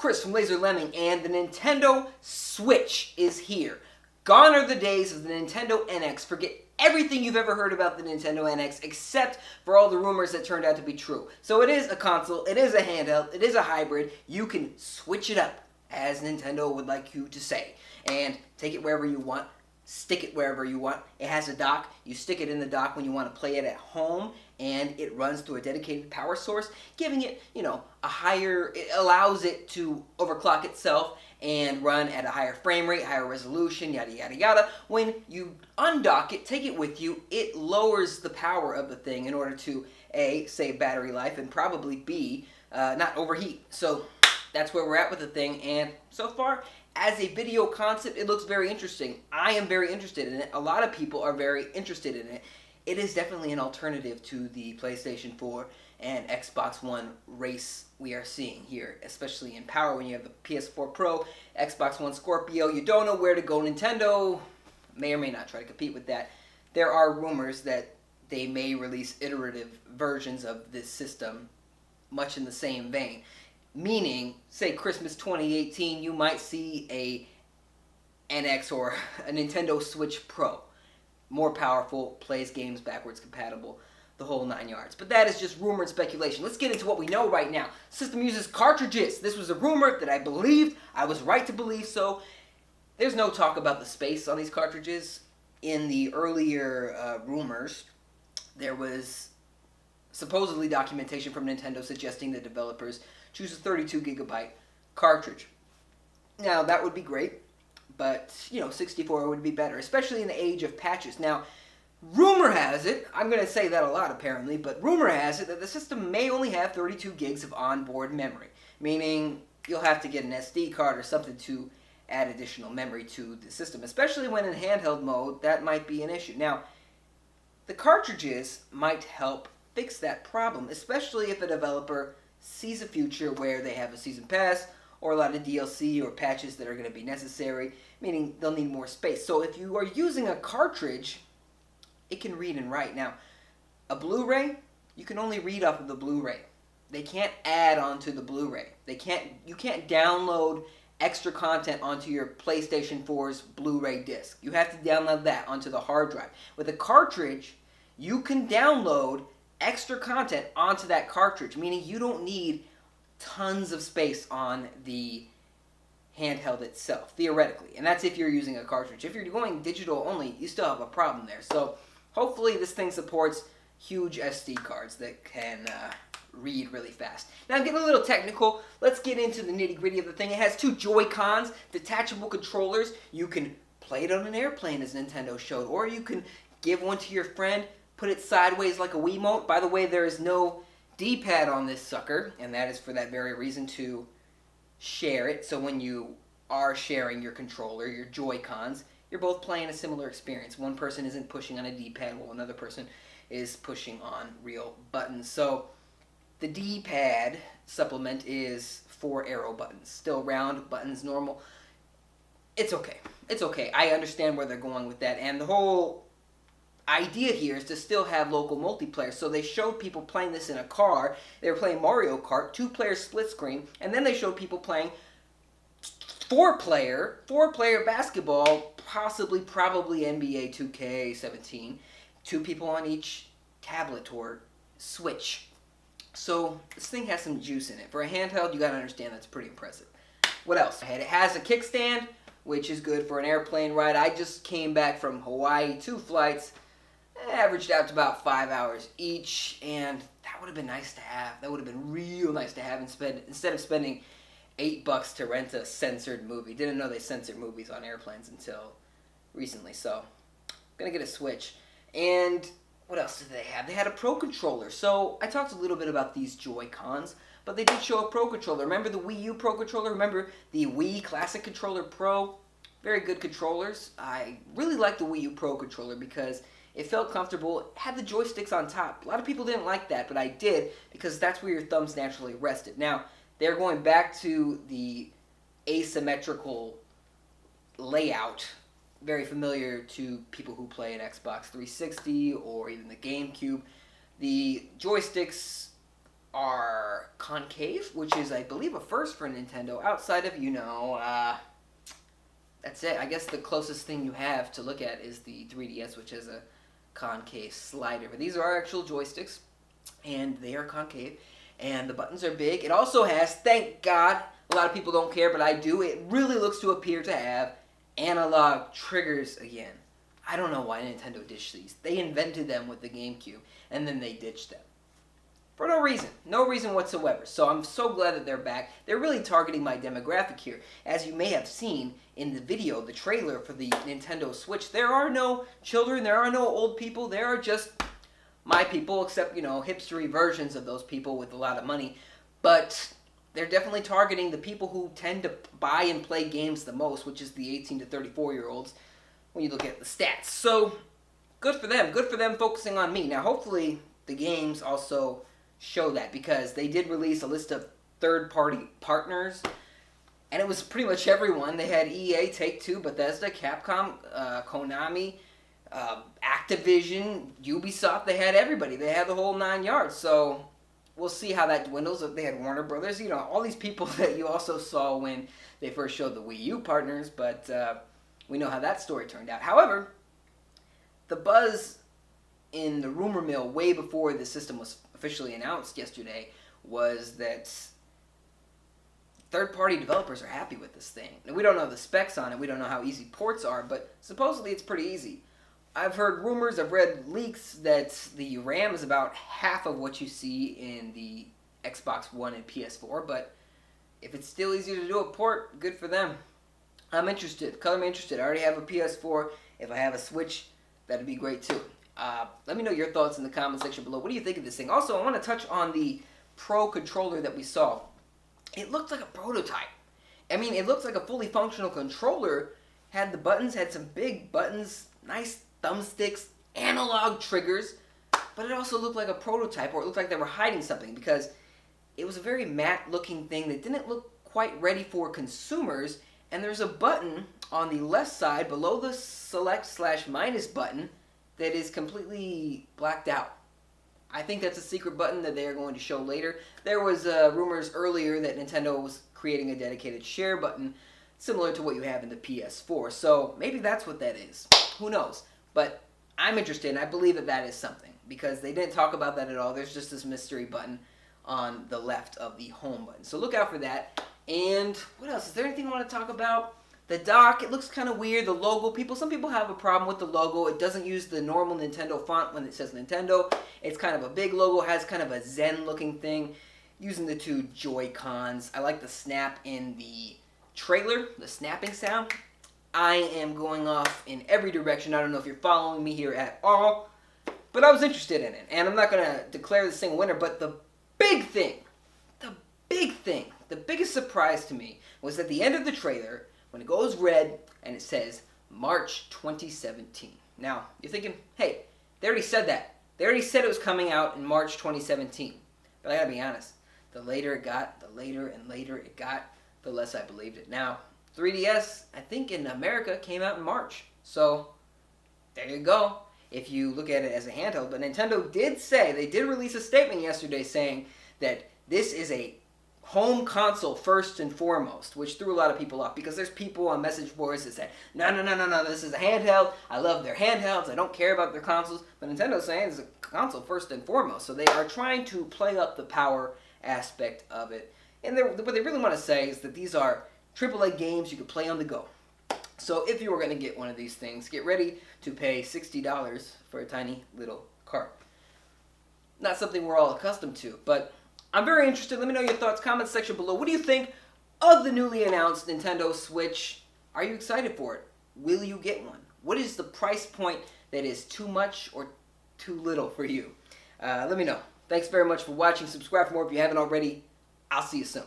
Chris from Laser Lemming, and the Nintendo Switch is here. Gone are the days of the Nintendo NX. Forget everything you've ever heard about the Nintendo NX, except for all the rumors that turned out to be true. So it is a console, it is a handheld, it is a hybrid. You can switch it up, as Nintendo would like you to say, and take it wherever you want, stick it wherever you want. It has a dock. You stick it in the dock when you want to play it at home, and it runs through a dedicated power source, giving it, a higher, it allows it to overclock itself and run at a higher frame rate, higher resolution, yada, yada, yada. When you undock it, take it with you, it lowers the power of the thing in order to, A, save battery life, and probably B, not overheat. So that's where we're at with the thing, and so far, as a video concept, it looks very interesting. I am very interested in it. A lot of people are very interested in it. It is definitely an alternative to the PlayStation 4 and Xbox One race we are seeing here, especially in power when you have the PS4 Pro, Xbox One Scorpio. You don't know where to go. Nintendo may or may not try to compete with that. There are rumors that they may release iterative versions of this system, much in the same vein. Meaning, say Christmas 2018, you might see a NX or a Nintendo Switch Pro. More powerful, plays games backwards compatible, the whole 9 yards. But that is just rumor and speculation. Let's get into what we know right now. System uses cartridges. This was a rumor that I believed. I was right to believe so. There's no talk about the space on these cartridges. In the earlier rumors, there was supposedly documentation from Nintendo suggesting the developers choose a 32 gigabyte cartridge. Now, that would be great, but, 64 would be better, especially in the age of patches. Now, rumor has it, I'm going to say that a lot apparently, but rumor has it that the system may only have 32 gigs of onboard memory, meaning you'll have to get an SD card or something to add additional memory to the system, especially when in handheld mode, that might be an issue. Now, the cartridges might help fix that problem, especially if a developer sees a future where they have a season pass or a lot of DLC or patches that are going to be necessary, meaning they'll need more space. So if you are using a cartridge, it can read and write. Now, a Blu-ray, you can only read off of the Blu-ray. They can't add onto the Blu-ray. You can't download extra content onto your PlayStation 4's Blu-ray disc. You have to download that onto the hard drive. With a cartridge, you can download extra content onto that cartridge, meaning you don't need tons of space on the handheld itself, theoretically. And that's if you're using a cartridge. If you're going digital only, you still have a problem there. So hopefully this thing supports huge SD cards that can read really fast. Now I'm getting a little technical. Let's get into the nitty-gritty of the thing. It has two Joy-Cons, detachable controllers. You can play it on an airplane, as Nintendo showed, or you can give one to your friend, put it sideways like a Wiimote. By the way, there is no D-pad on this sucker, and that is for that very reason, to share it. So when you are sharing your controller, your Joy-Cons, you're both playing a similar experience. One person isn't pushing on a D-pad while another person is pushing on real buttons. So the D-pad supplement is 4 arrow buttons. Still round buttons, normal. It's okay. It's okay. I understand where they're going with that, and the whole idea here is to still have local multiplayer. So they showed people playing this in a car. They were playing Mario Kart, 2-player split screen, and then they showed people playing 4-player basketball, probably NBA 2K17, 2 people on each tablet or Switch. So this thing has some juice in it. For a handheld, you gotta understand that's pretty impressive. What else? It has a kickstand, which is good for an airplane ride. I just came back from Hawaii, 2 flights. Averaged out to about 5 hours each, and that would have been nice to have. That would have been real nice to have instead of spending $8 to rent a censored movie. Didn't know they censored movies on airplanes until recently, so I'm gonna get a Switch. And what else did they have? They had a Pro Controller. So I talked a little bit about these Joy-Cons, but they did show a Pro Controller. Remember the Wii U Pro Controller? Remember the Wii Classic Controller Pro? Very good controllers. I really like the Wii U Pro Controller because it felt comfortable. It had the joysticks on top. A lot of people didn't like that, but I did because that's where your thumbs naturally rested. Now, they're going back to the asymmetrical layout, very familiar to people who play an Xbox 360 or even the GameCube. The joysticks are concave, which is, I believe, a first for Nintendo. Outside of, that's it. I guess the closest thing you have to look at is the 3DS, which has a concave slider. But these are actual joysticks, and they are concave, and the buttons are big. It also has, thank God, a lot of people don't care, but I do, it really looks to appear to have analog triggers again. I don't know why Nintendo ditched these. They invented them with the GameCube, and then they ditched them. For no reason. No reason whatsoever. So I'm so glad that they're back. They're really targeting my demographic here. As you may have seen in the video, the trailer for the Nintendo Switch, there are no children, there are no old people, there are just my people, except, hipstery versions of those people with a lot of money. But they're definitely targeting the people who tend to buy and play games the most, which is the 18 to 34-year-olds, when you look at the stats. So, good for them. Good for them focusing on me. Now, hopefully, the games also show that, because they did release a list of third-party partners, and it was pretty much everyone. They had EA, Take-Two, Bethesda, Capcom, Konami, Activision, Ubisoft. They had everybody. They had the whole 9 yards. So we'll see how that dwindles. They had Warner Brothers, all these people that you also saw when they first showed the Wii U partners, but we know how that story turned out. However, the buzz in the rumor mill way before the system was officially announced yesterday was that third-party developers are happy with this thing. Now, we don't know the specs on it, we don't know how easy ports are, but supposedly it's pretty easy. I've heard rumors, I've read leaks that the RAM is about half of what you see in the Xbox One and PS4, but if it's still easy to do a port, good for them. I'm interested. Color me interested. I already have a PS4. If I have a Switch, that'd be great too. Let me know your thoughts in the comment section below. What do you think of this thing? Also, I want to touch on the Pro controller that we saw. It looked like a prototype. I mean, it looks like a fully functional controller. Had the buttons, had some big buttons, nice thumbsticks, analog triggers, but it also looked like a prototype, or it looked like they were hiding something, because it was a very matte looking thing that didn't look quite ready for consumers. And there's a button on the left side below the select/minus button that is completely blacked out. I think that's a secret button that they are going to show later. There was rumors earlier that Nintendo was creating a dedicated share button similar to what you have in the PS4. So maybe that's what that is. Who knows? But I'm interested, and I believe that that is something, because they didn't talk about that at all. There's just this mystery button on the left of the home button. So look out for that. And what else? Is there anything I want to talk about? The dock, it looks kind of weird. The logo, some people have a problem with the logo. It doesn't use the normal Nintendo font when it says Nintendo. It's kind of a big logo, has kind of a Zen looking thing, using the two Joy-Cons. I like the snap in the trailer, the snapping sound. I am going off in every direction. I don't know if you're following me here at all, but I was interested in it. And I'm not going to declare this thing a winner, but the biggest surprise to me was at the end of the trailer, when it goes red and it says March 2017. Now, you're thinking, hey, they already said that. They already said it was coming out in March 2017. But I gotta be honest, the later it got, the later and later it got, the less I believed it. Now, 3DS, I think in America, came out in March. So, there you go. If you look at it as a handheld. But Nintendo did say, they did release a statement yesterday saying that this is a home console first and foremost, which threw a lot of people off, because there's people on message boards that say, no, this is a handheld. I love their handhelds. I don't care about their consoles. But Nintendo's saying it's a console first and foremost. So they are trying to play up the power aspect of it. And what they really want to say is that these are AAA games you can play on the go. So if you were going to get one of these things, get ready to pay $60 for a tiny little cart. Not something we're all accustomed to, but I'm very interested. Let me know your thoughts, comment section below. What do you think of the newly announced Nintendo Switch? Are you excited for it? Will you get one? What is the price point that is too much or too little for you? Let me know. Thanks very much for watching. Subscribe for more if you haven't already. I'll see you soon.